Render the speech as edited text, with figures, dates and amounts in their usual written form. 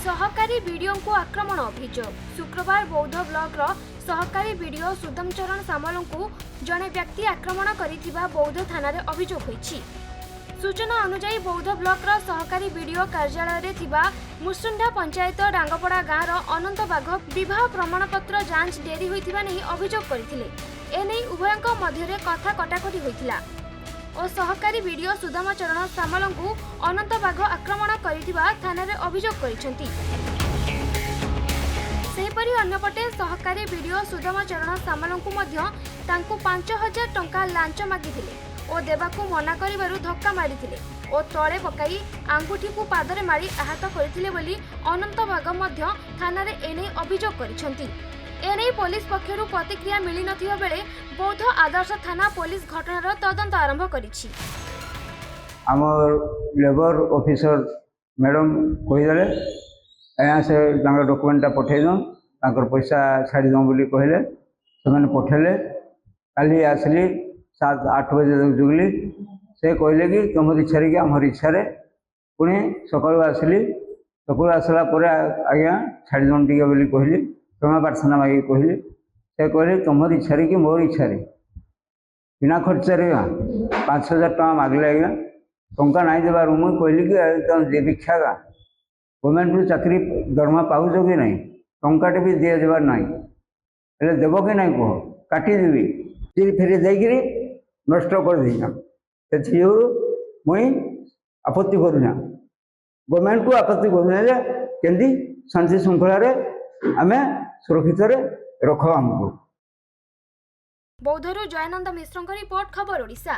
सहकारी वीडियो को आक्रमण अभियोग शुक्रवार बौद्ध ब्लॉक सहकारी वीडियो सुदम चरण सामल को जड़े व्यक्ति आक्रमण करिथिबा बौद्ध थाना अभियोग होईछि। सूचना अनुसार बौद्ध ब्लॉक सहकारी वीडियो कार्यालय रे थिबा मुसुंडा पंचायत डांगपड़ा गाँव अनंत बाघ विवाह प्रमाणपत्र जांच डेरी होइथिबा नहीं अभियोग करथिले। एने उभयक मध्य कथा कटाकटी होइथिला और सहकारी वीडियो सुदाम चरण सामल को अनंत बाघ आक्रमण करिथिबा थाना रे अभियोग करिसेंती। सेहीपरि अन्यपटे सहकारी वीडियो सुदाम चरण सामल को मध्य तांकु 5000 टंका लांच मागिथिले और देवाकू मना करिबारु धक्का मारिथिले और तळे पकाई आंगुठी को पादरे मारी आहत करथिले बोली अनंत बाघ मध्य थाना रे एने अभियोग करिसेंती। एने पुलिस पक्षरु प्रतिक्रिया मिली नथिबा बेले बौद्ध आदर्श थाना पुलिस घटनार तदंत आरंभ करिछि। आमर लेबर ऑफिसर मैडम कहीदेले यहाँ से डॉक्यूमेंटा पठेद तांकर पैसा छाड़ी दो बोली कहले से पठेले। काली आसली 7-8 बजे जुगली से कहले कि तुम इच्छा कि आमर इच्छा पुणी सकाळु आसली सकाळु आसला आज्ञा छाड़ी दौन टे बोली कहली क्षमा प्रार्थना मांगी कहली से कहले तुम इच्छा कि मोर इच्छा बिना खर्चारे 5000 टका मागले आज्ञा टंका नहीं देवार मुझे कहली कि दीक्षा गा गवर्नमेंट चाकरी दरमा पाऊच कि नहीं टंकाटे भी दि देवार ना देव कि नहीं कह काटिदेवी फिर फेरी देकरी नष्ट कर दीना से मुई आपत्ति करूना गवर्नमेंट को आपत्ति करूना केंदी शांति श्रृंखला आमे सुरक्षित रख हमको। बौद्धरू जयानंद मिश्र रिपोर्ट खबर ओडिशा।